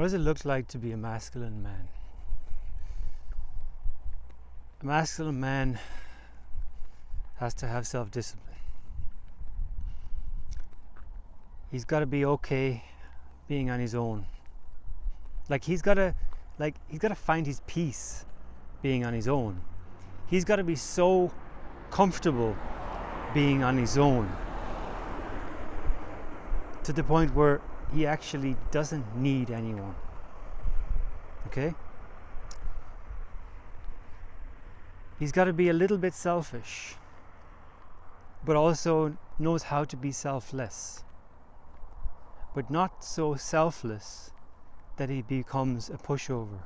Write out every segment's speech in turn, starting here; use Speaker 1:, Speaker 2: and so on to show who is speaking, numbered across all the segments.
Speaker 1: What does it look like to be a masculine man? A masculine man has to have self-discipline. He's got to be okay being on his own. He's got to find his peace being on his own. He's got to be so comfortable being on his own to the point where he actually doesn't need anyone. Okay? He's got to be a little bit selfish, but also knows how to be selfless. But not so selfless that he becomes a pushover.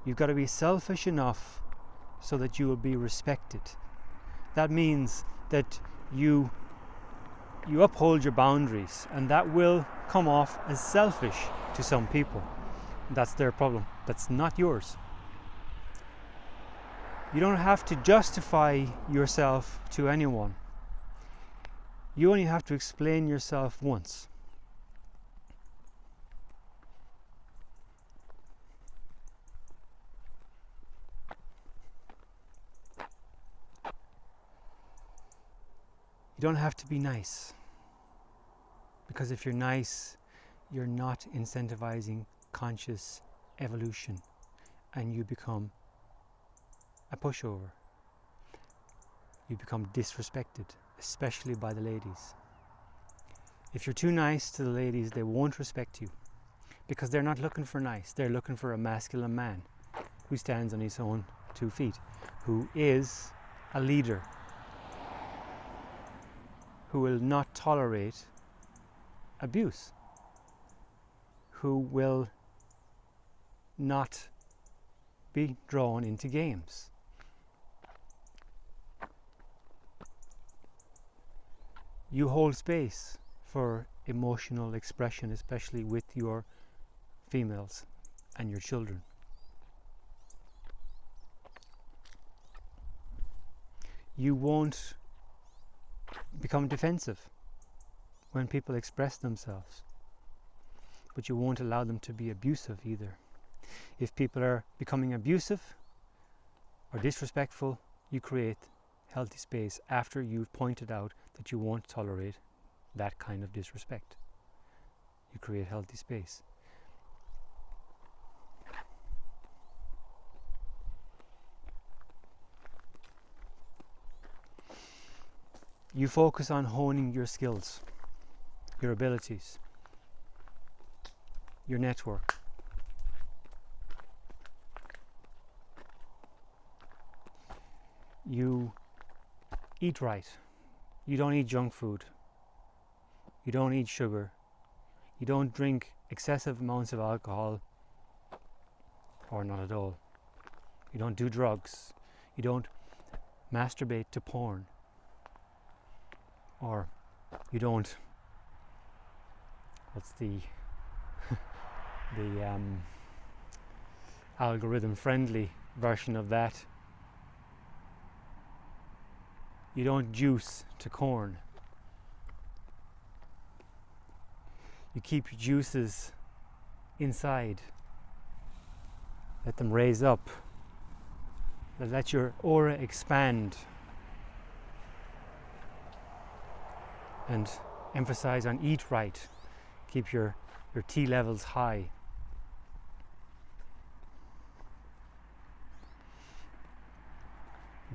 Speaker 1: You've got to be selfish enough so that you will be respected. That means that you uphold your boundaries, and that will come off as selfish to some people. That's their problem. That's not yours. You don't have to justify yourself to anyone. You only have to explain yourself once. You don't have to be nice, because if you're nice, you're not incentivizing conscious evolution, and you become a pushover. You become disrespected, especially by the ladies. If you're too nice to the ladies, they won't respect you, because they're not looking for nice. They're looking for a masculine man who stands on his own 2 feet, who is a leader, who will not tolerate abuse, who will not be drawn into games. You hold space for emotional expression, especially with your females and your children. You won't become defensive when people express themselves, but you won't allow them to be abusive either. If people are becoming abusive or disrespectful, you create healthy space after you've pointed out that you won't tolerate that kind of disrespect. You create healthy space. You focus on honing your skills, your abilities, your network. You eat right. You don't eat junk food. You don't eat sugar. You don't drink excessive amounts of alcohol, or not at all. You don't do drugs. You don't masturbate to porn. Or you don't, what's the algorithm friendly version of that? You don't juice to corn. You keep your juices inside. Let them raise up. Let your aura expand. And emphasize on eat right. Keep your T levels high.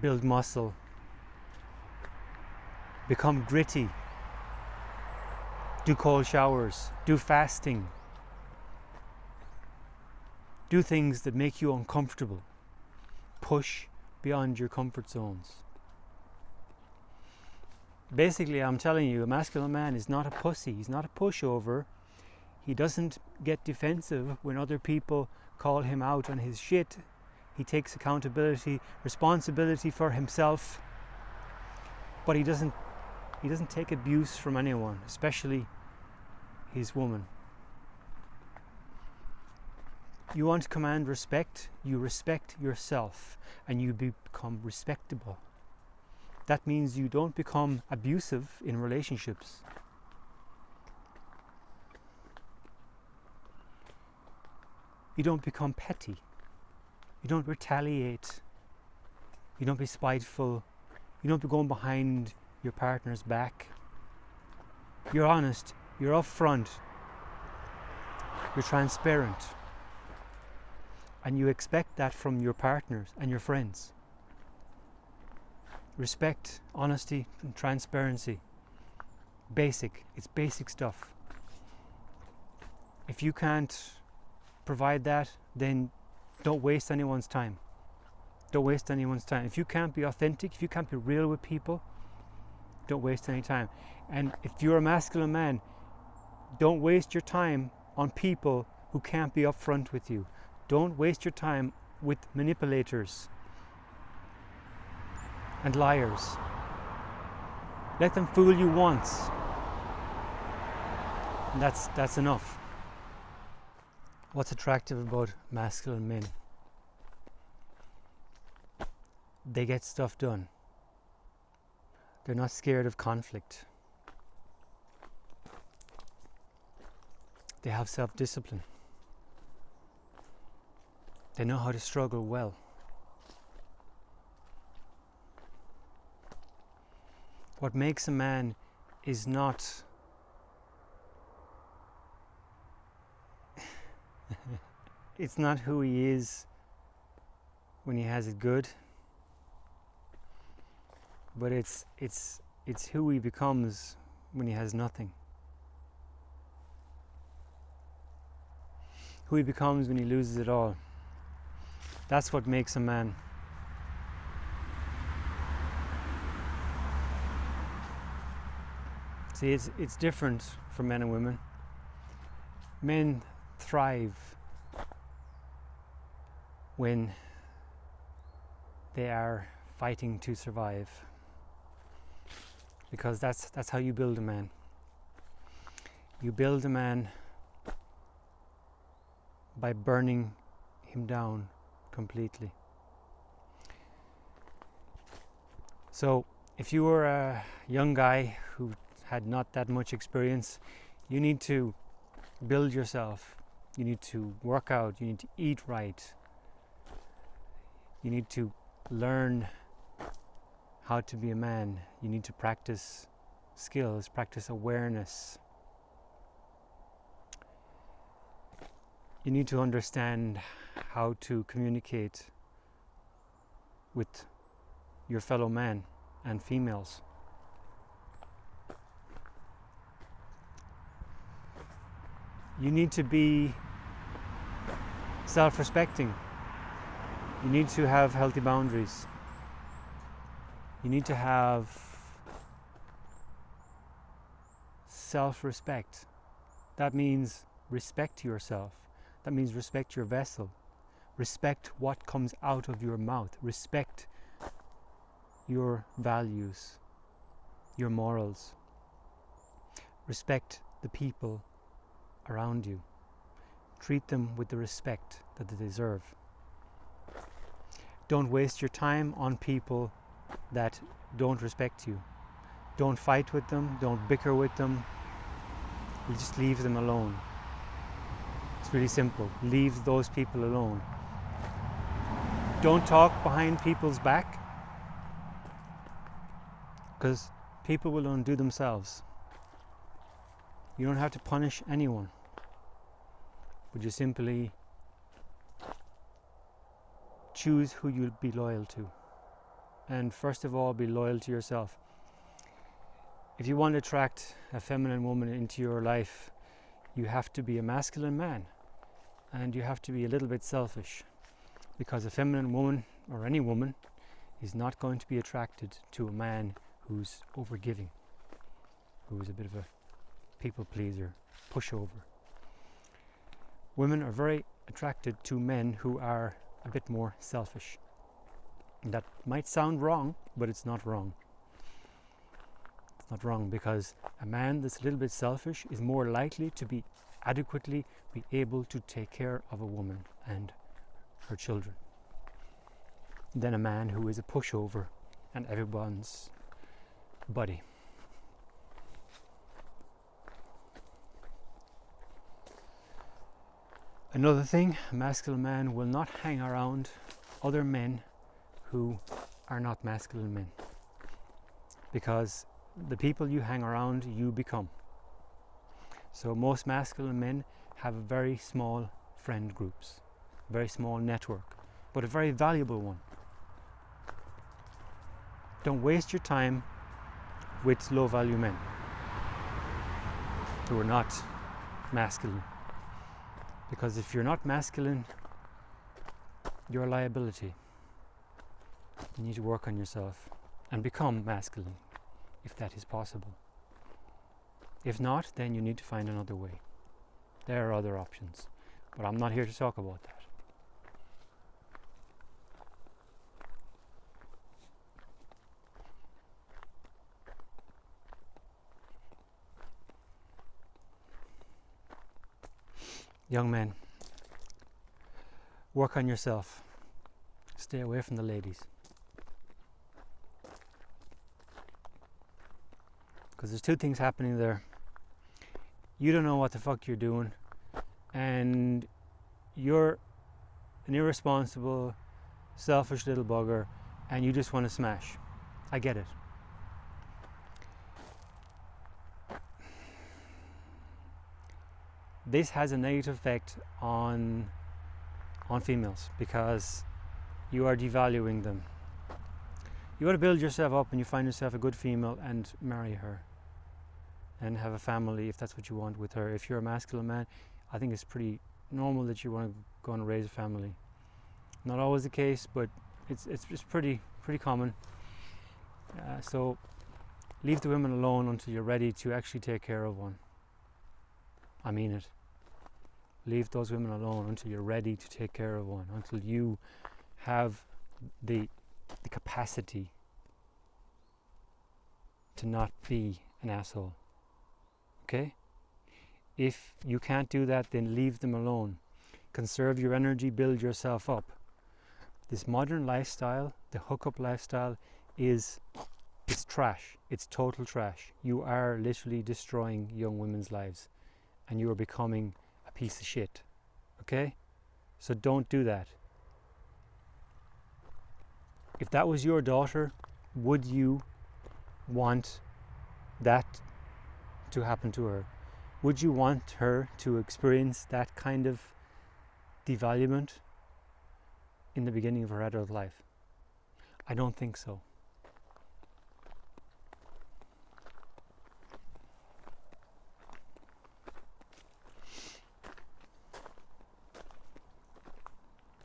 Speaker 1: Build muscle. Become gritty. Do cold showers. Do fasting. Do things that make you uncomfortable. Push beyond your comfort zones. Basically, I'm telling you, a masculine man is not a pussy. He's not a pushover. He doesn't get defensive when other people call him out on his shit. He takes accountability, responsibility for himself. But he doesn't take abuse from anyone, especially his woman. You want to command respect, you respect yourself, and you become respectable. That means you don't become abusive in relationships. You don't become petty. You don't retaliate. You don't be spiteful. You don't be going behind your partner's back. You're honest. You're upfront. You're transparent. And you expect that from your partners and your friends. Respect, honesty, and transparency. Basic. It's basic stuff. If you can't provide that, then don't waste anyone's time. Don't waste anyone's time. If you can't be authentic, if you can't be real with people, don't waste any time. And if you're a masculine man, don't waste your time on people who can't be upfront with you. Don't waste your time with manipulators and liars. Let them fool you once. And that's enough. What's attractive about masculine men? They get stuff done. They're not scared of conflict. They have self-discipline. They know how to struggle well. What makes a man is not it's not who he is when he has it good, but it's who he becomes when he has nothing. Who he becomes when he loses it all. That's what makes a man. See, it's different for men and women. Men thrive when they are fighting to survive, because that's how you build a man. You build a man by burning him down completely. So if you were a young guy who had not that much experience, you need to build yourself. You need to work out. You need to eat right. You need to learn how to be a man. You need to practice skills, practice awareness. You need to understand how to communicate with your fellow man and females. You need to be self-respecting. You need to have healthy boundaries. You need to have self-respect. That means respect yourself. That means respect your vessel. Respect what comes out of your mouth. Respect your values, your morals. Respect the people around you. Treat them with the respect that they deserve. Don't waste your time on people that don't respect you. Don't fight with them, don't bicker with them. You just leave them alone. It's really simple. Leave those people alone. Don't talk behind people's back, because people will undo themselves. You don't have to punish anyone, but you simply choose who you'll be loyal to. And first of all, be loyal to yourself. If you want to attract a feminine woman into your life, you have to be a masculine man, and you have to be a little bit selfish, because a feminine woman, or any woman, is not going to be attracted to a man who's overgiving, who's a bit of a people pleaser, pushover. Women are very attracted to men who are a bit more selfish. And that might sound wrong, but it's not wrong. It's not wrong, because a man that's a little bit selfish is more likely to be adequately be able to take care of a woman and her children than a man who is a pushover and everyone's buddy. Another thing, a masculine man will not hang around other men who are not masculine men, because the people you hang around, you become. So most masculine men have very small friend groups, very small network, but a very valuable one. Don't waste your time with low value men who are not masculine, because if you're not masculine, you're a liability. You need to work on yourself and become masculine, if that is possible. If not, then you need to find another way. There are other options, but I'm not here to talk about that. Young men, work on yourself. Stay away from the ladies. Because there's two things happening there. You don't know what the fuck you're doing, and you're an irresponsible, selfish little bugger, and you just want to smash. I get it. This has a negative effect on females, because you are devaluing them. You want to build yourself up, and you find yourself a good female and marry her and have a family if that's what you want with her. If you're a masculine man, I think it's pretty normal that you want to go and raise a family. Not always the case, but it's pretty common. So leave the women alone until you're ready to actually take care of one. I mean it. Leave those women alone until you're ready to take care of one, until you have the capacity to not be an asshole. Okay? If you can't do that, then leave them alone. Conserve your energy, build yourself up. This modern lifestyle, the hookup lifestyle, it's trash. It's total trash. You are literally destroying young women's lives, and you are becoming a piece of shit. Okay? So don't do that. If that was your daughter, would you want that to happen to her? Would you want her to experience that kind of devaluement in the beginning of her adult life? I don't think so.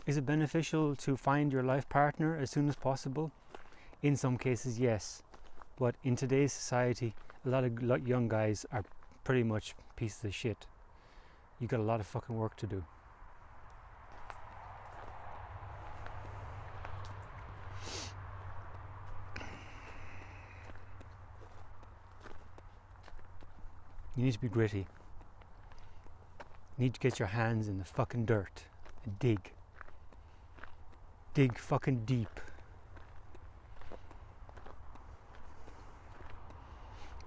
Speaker 1: Is it beneficial to find your life partner as soon as possible? In some cases, yes. But in today's society, a lot of young guys are pretty much pieces of shit. You got a lot of fucking work to do. You need to be gritty. You need to get your hands in the fucking dirt and dig. Dig fucking deep.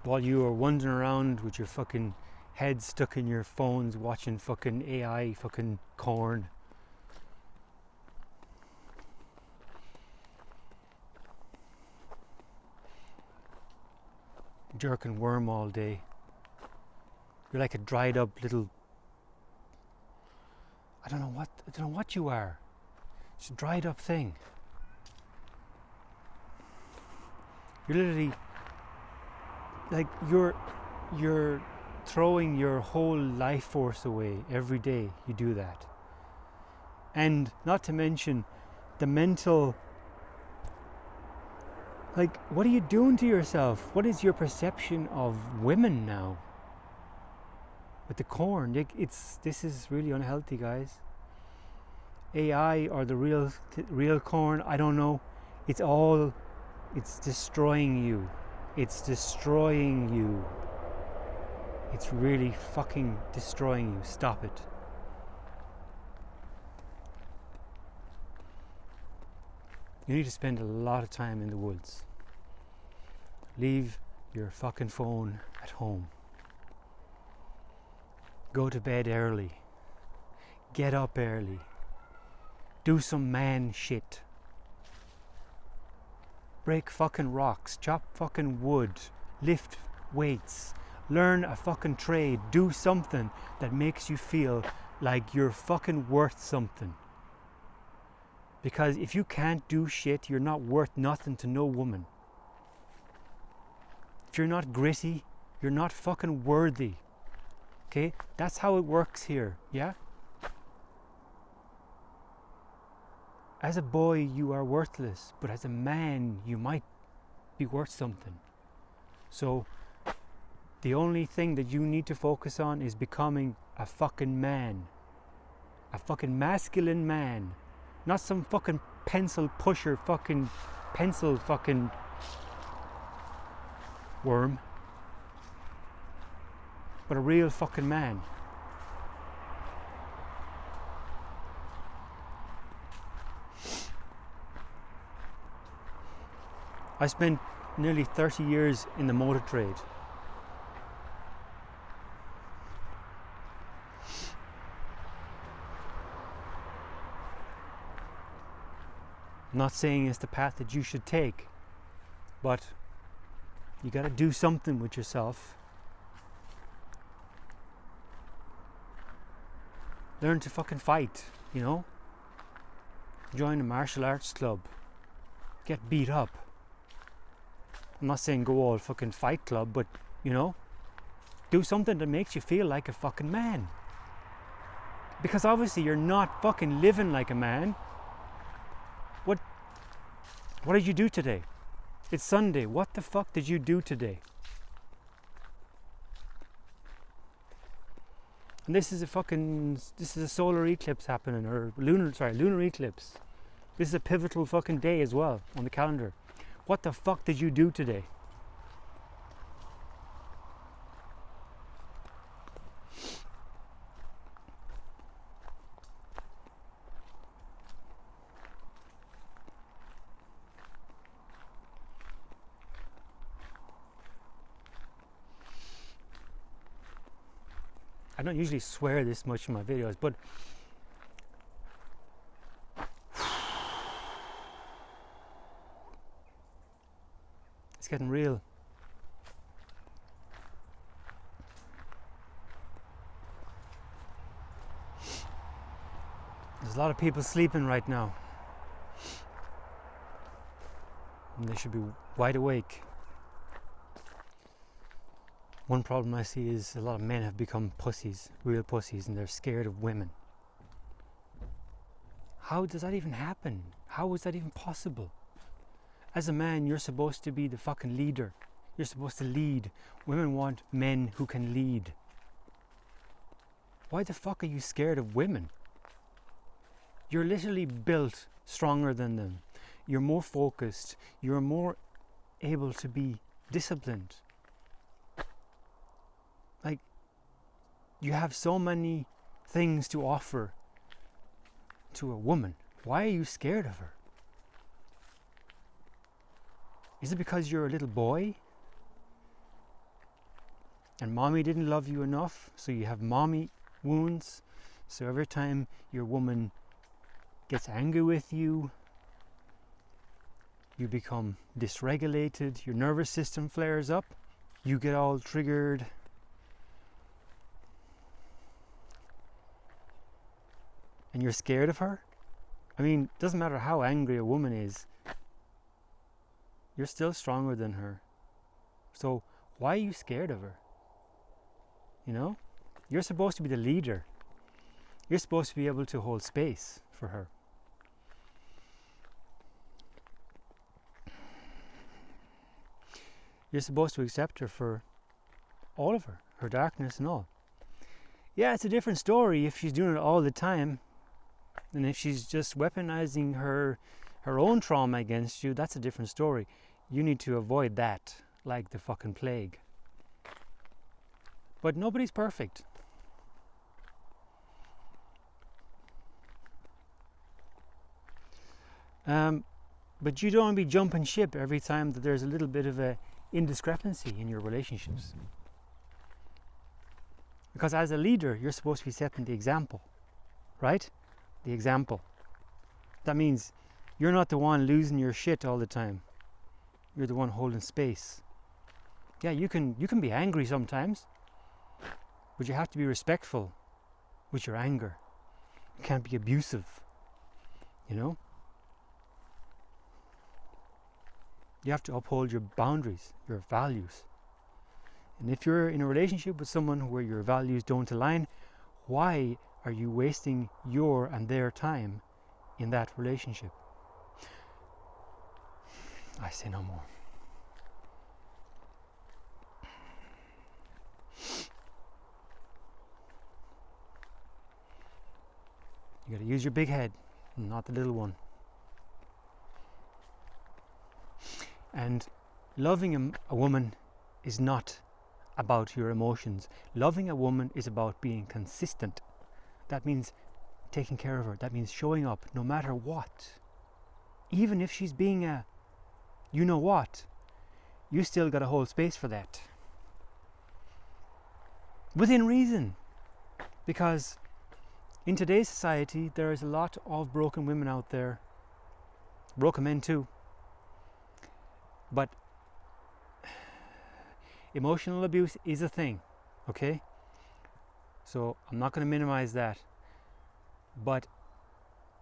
Speaker 1: While you are wandering around with your fucking head stuck in your phones watching fucking AI fucking corn. Jerking worm all day. You're like a dried up little, I don't know what you are. It's a dried up thing. You're literally like you're throwing your whole life force away every day you do that. And not to mention the mental, like, what are you doing to yourself? What is your perception of women now? With the corn, this is really unhealthy, guys. AI or the real corn, I don't know. It's destroying you. It's destroying you. It's really fucking destroying you. Stop it. You need to spend a lot of time in the woods. Leave your fucking phone at home. Go to bed early. Get up early. Do some man shit. Break fucking rocks. Chop fucking wood. Lift weights. Learn a fucking trade. Do something that makes you feel like you're fucking worth something. Because if you can't do shit, you're not worth nothing to no woman. If you're not gritty, you're not fucking worthy. Okay? That's how it works here, yeah? As a boy, you are worthless, but as a man, you might be worth something. So, the only thing that you need to focus on is becoming a fucking man. A fucking masculine man. Not some fucking pencil pusher fucking pencil fucking worm. But a real fucking man. I spent nearly 30 years in the motor trade. I'm not saying it's the path that you should take, but you gotta do something with yourself. Learn to fucking fight, you know? Join a martial arts club. Get beat up. I'm not saying go all fucking fight club, but, you know, do something that makes you feel like a fucking man. Because obviously you're not fucking living like a man. What did you do today? It's Sunday. What the fuck did you do today? And this is a solar eclipse happening, or lunar eclipse. This is a pivotal fucking day as well on the calendar. What the fuck did you do today? I don't usually swear this much in my videos, but it's getting real. There's a lot of people sleeping right now, and they should be wide awake. One problem I see is a lot of men have become pussies, real pussies, and they're scared of women. How does that even happen? How is that even possible? As a man, you're supposed to be the fucking leader. You're supposed to lead. Women want men who can lead. Why the fuck are you scared of women? You're literally built stronger than them. You're more focused. You're more able to be disciplined. Like, you have so many things to offer to a woman. Why are you scared of her? Is it because you're a little boy? And mommy didn't love you enough, so you have mommy wounds? So every time your woman gets angry with you, you become dysregulated, your nervous system flares up, you get all triggered. And you're scared of her? I mean, it doesn't matter how angry a woman is, you're still stronger than her. So why are you scared of her? You know? You're supposed to be the leader. You're supposed to be able to hold space for her. You're supposed to accept her for all of her darkness and all. Yeah, it's a different story if she's doing it all the time. And if she's just weaponizing her own trauma against you, that's a different story. You need to avoid that like the fucking plague. But nobody's perfect. But you don't want to be jumping ship every time that there's a little bit of a indiscrepancy in your relationships. Because as a leader, you're supposed to be setting the example, right? The example. That means you're not the one losing your shit all the time. You're the one holding space. Yeah, you can be angry sometimes, but you have to be respectful with your anger. You can't be abusive, you know? You have to uphold your boundaries, your values. And if you're in a relationship with someone where your values don't align, why are you wasting your and their time in that relationship? I say no more. You gotta use your big head, not the little one. And loving a woman is not about your emotions. Loving a woman is about being consistent. That means taking care of her. That means showing up no matter what. Even if she's being a you know what, you still gotta hold space for that. Within reason. Because in today's society, there is a lot of broken women out there. Broken men too. But emotional abuse is a thing, okay? So I'm not going to minimize that. But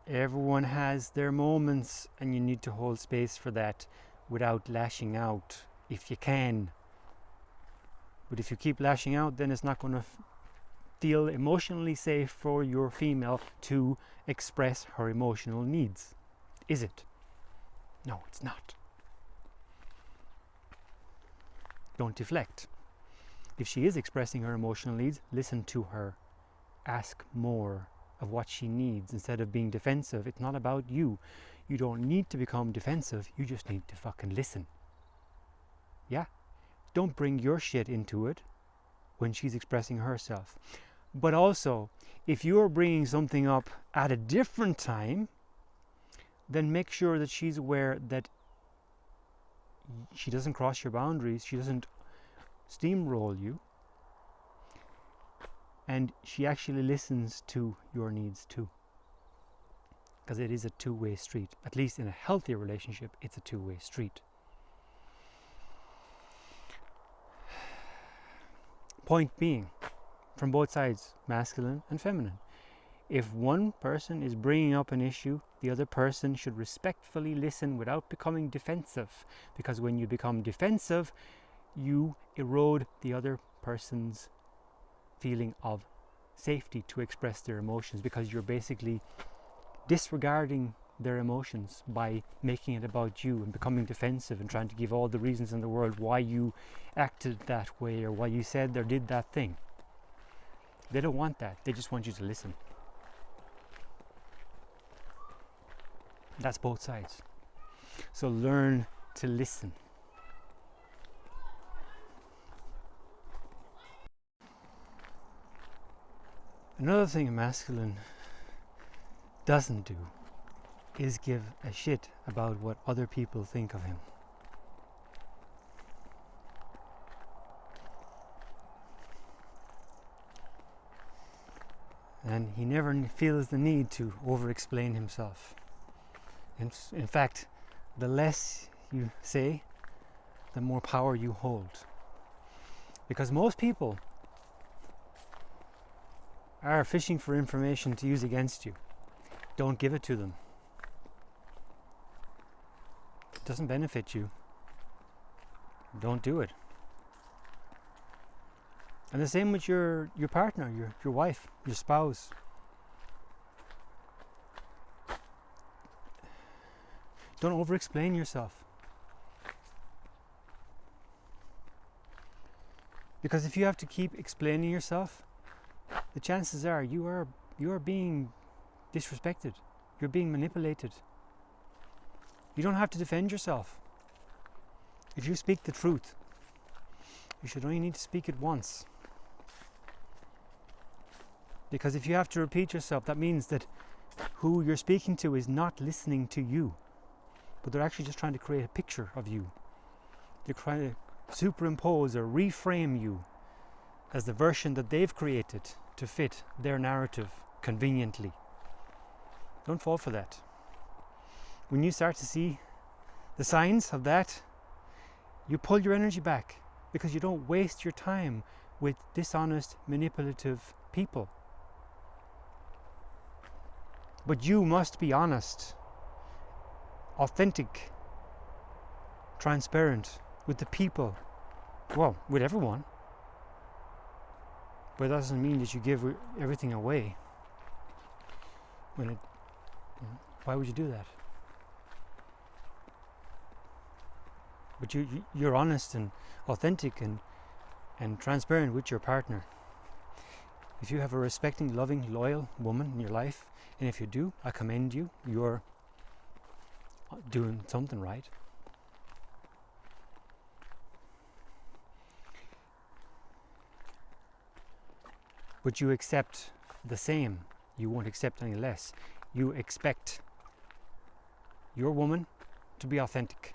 Speaker 1: everyone has their moments, and you need to hold space for that without lashing out if you can. But if you keep lashing out, then it's not going to feel emotionally safe for your female to express her emotional needs. Is it? No, it's not. Don't deflect. If she is expressing her emotional needs, listen to her. Ask more of what she needs instead of being defensive. It's not about you. You don't need to become defensive. You just need to fucking listen. Yeah? Don't bring your shit into it when she's expressing herself. But also, if you're bringing something up at a different time, then make sure that she's aware that she doesn't cross your boundaries, she doesn't steamroll you, and she actually listens to your needs too. Because it is a two-way street. At least in a healthy relationship, it's a two-way street. Point being, from both sides, masculine and feminine, if one person is bringing up an issue, the other person should respectfully listen without becoming defensive. Because when you become defensive, you erode the other person's feeling of safety to express their emotions, because you're basically disregarding their emotions by making it about you and becoming defensive and trying to give all the reasons in the world why you acted that way or why you said or did that thing. They don't want that. They just want you to listen. That's both sides. So learn to listen. Another thing a masculine doesn't do is give a shit about what other people think of him. And he never feels the need to over-explain himself. In fact, the less you say, the more power you hold. Because most people are fishing for information to use against you. Don't give it to them. It doesn't benefit you. Don't do it. And the same with your partner, your wife, your spouse. Don't over-explain yourself. Because if you have to keep explaining yourself, the chances are you are being disrespected. You're being manipulated. You don't have to defend yourself. If you speak the truth, you should only need to speak it once. Because if you have to repeat yourself, that means that who you're speaking to is not listening to you, but they're actually just trying to create a picture of you. They're trying to superimpose or reframe you as the version that they've created to fit their narrative conveniently. Don't fall for that. When you start to see the signs of that, you pull your energy back, because you don't waste your time with dishonest, manipulative people. But you must be honest, authentic, transparent with the people, well, with everyone. But that doesn't mean that you give everything away. Why would you do that? But you're honest and authentic and transparent with your partner. If you have a respecting, loving, loyal woman in your life, and if you do, I commend you. You're doing something right. But you accept the same. You won't accept any less. You expect your woman to be authentic.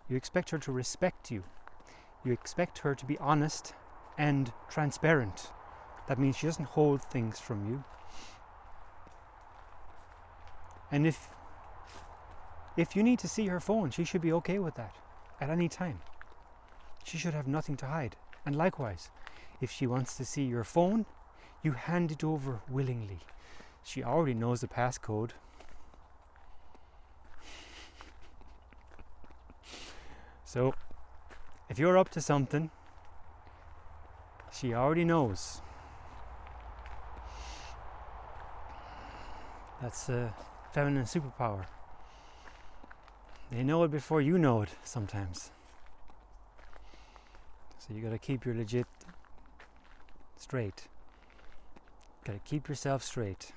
Speaker 1: You expect her to respect you. You expect her to be honest and transparent. That means she doesn't hold things from you. And if you need to see her phone, she should be okay with that at any time. She should have nothing to hide. And likewise, if she wants to see your phone, you hand it over willingly. She already knows the passcode. So, if you're up to something, she already knows. That's a feminine superpower. They know it before you know it sometimes. So you gotta keep your legit straight. Gotta keep yourself straight.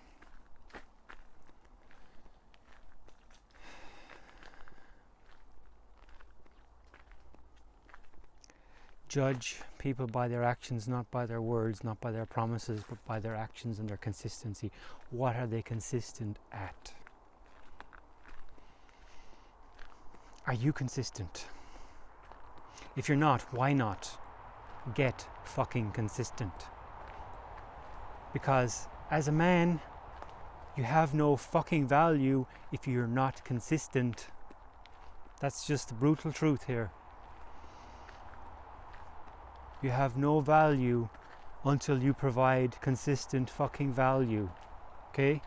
Speaker 1: Judge people by their actions, not by their words, not by their promises, but by their actions and their consistency. What are they consistent at? Are you consistent? If you're not, why not? Get fucking consistent. Because as a man, you have no fucking value if you're not consistent. That's just the brutal truth here. You have no value until you provide consistent fucking value. Okay?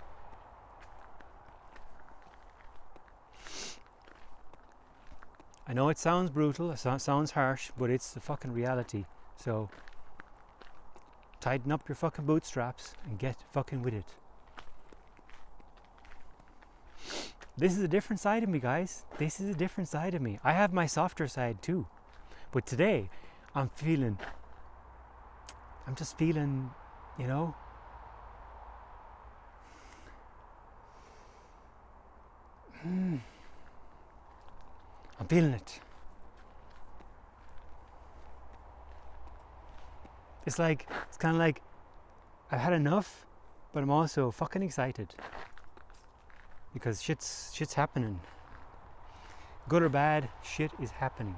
Speaker 1: I know it sounds brutal, it sounds harsh, but it's the fucking reality. So, tighten up your fucking bootstraps and get fucking with it. This is a different side of me, guys. This is a different side of me. I have my softer side too. But today, I'm just feeling, you know, I'm feeling it. It's kind of like I've had enough, but I'm also fucking excited because shit's happening. Good or bad, shit is happening.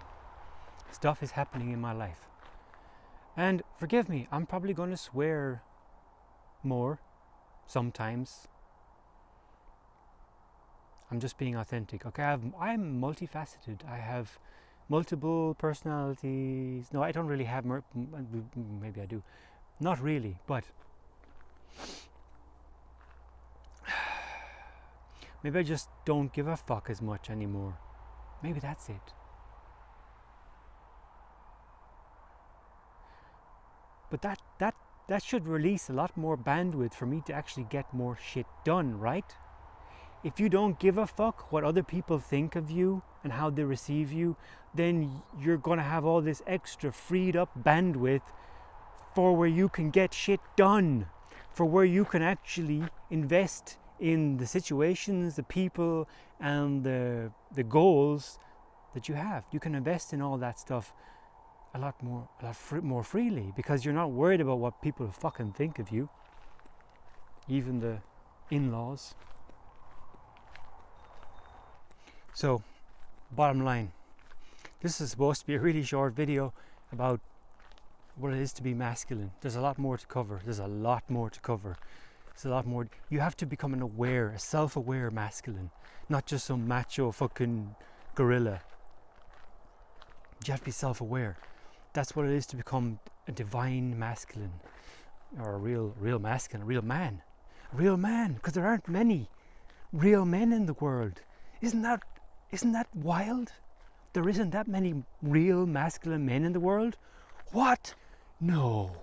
Speaker 1: Stuff is happening in my life. And forgive me, I'm probably going to swear more sometimes. I'm just being authentic. Okay, I'm multifaceted. I have multiple personalities. No, I don't really have, maybe I do. Not really, but maybe I just don't give a fuck as much anymore. Maybe that's it. But that should release a lot more bandwidth for me to actually get more shit done, right? If you don't give a fuck what other people think of you and how they receive you, then you're gonna have all this extra freed up bandwidth for where you can get shit done, for where you can actually invest in the situations, the people, and the goals that you have. You can invest in all that stuff a lot more freely, because you're not worried about what people fucking think of you, even the in-laws. So, bottom line, this is supposed to be a really short video about what it is to be masculine. There's a lot more to cover. It's a lot more. You have to become a self-aware masculine, not just some macho fucking gorilla. You have to be self-aware. That's what it is to become a divine masculine, or a real masculine, a real man, because there aren't many real men in the world. Isn't that wild? There isn't that many real masculine men in the world. What? No.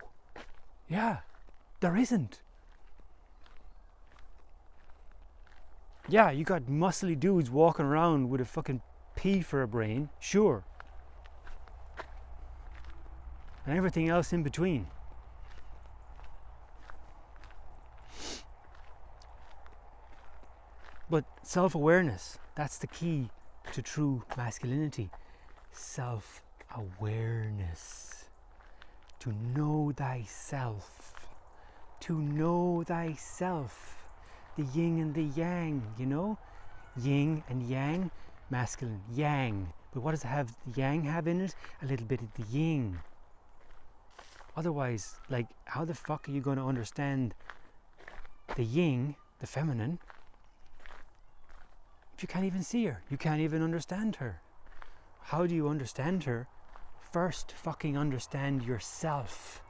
Speaker 1: Yeah, there isn't. Yeah, you got muscly dudes walking around with a fucking pea for a brain, sure. And everything else in between. But self-awareness, that's the key to true masculinity. Self-awareness. To know thyself. To know thyself. The yin and the yang, you know? Yin and yang, masculine, yang. But what does the yang have in it? A little bit of the yin. Otherwise, like, how the fuck are you going to understand the yin, the feminine, if you can't even see her? You can't even understand her. How do you understand her? First, fucking understand yourself.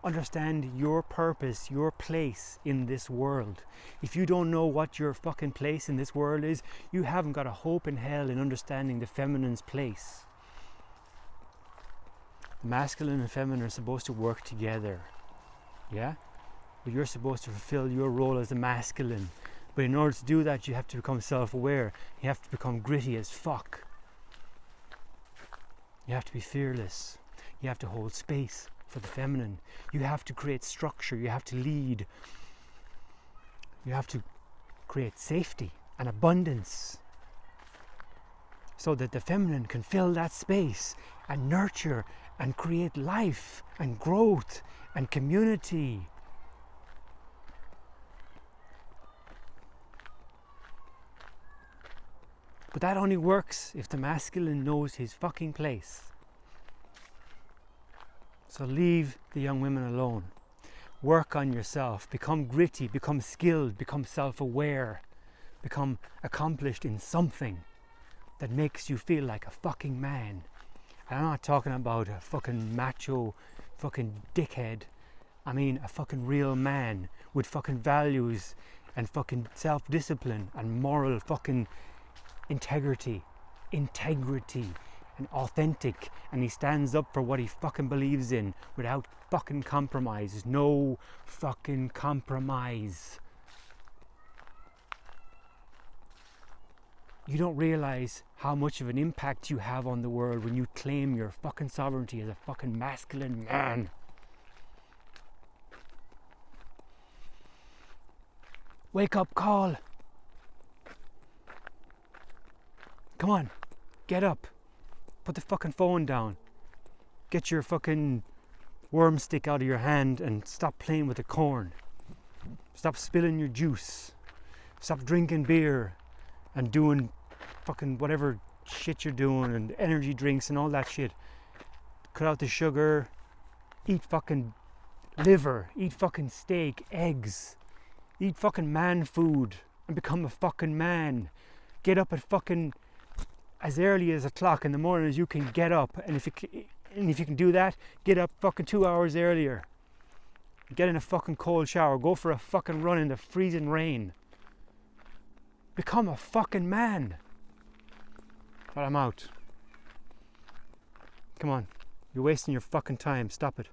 Speaker 1: Understand your purpose, your place in this world. If you don't know what your fucking place in this world is, you haven't got a hope in hell in understanding the feminine's place. The masculine and feminine are supposed to work together. Yeah? But you're supposed to fulfill your role as the masculine. But in order to do that, you have to become self-aware. You have to become gritty as fuck. You have to be fearless. You have to hold space for the feminine. You have to create structure. You have to lead. You have to create safety and abundance so that the feminine can fill that space and nurture and create life and growth and community. But that only works if the masculine knows his fucking place. So leave the young women alone. Work on yourself. Become gritty, become skilled, become self-aware, become accomplished in something that makes you feel like a fucking man. And I'm not talking about a fucking macho fucking dickhead. I mean a fucking real man with fucking values and fucking self-discipline and moral fucking integrity and authentic, and he stands up for what he fucking believes in without fucking compromise. No fucking compromise. You don't realize how much of an impact you have on the world when you claim your fucking sovereignty as a fucking masculine man. Wake up call. Come on, get up. Put the fucking phone down. Get your fucking worm stick out of your hand and stop playing with the corn. Stop spilling your juice. Stop drinking beer and doing fucking whatever shit you're doing and energy drinks and all that shit. Cut out the sugar. Eat fucking liver. Eat fucking steak, eggs. Eat fucking man food and become a fucking man. Get up at fucking as early as 1:00 in the morning as you can get up, and if you can do that, get up fucking 2 hours earlier. Get in a fucking cold shower. Go for a fucking run in the freezing rain. Become a fucking man. But I'm out. Come on, you're wasting your fucking time. Stop it.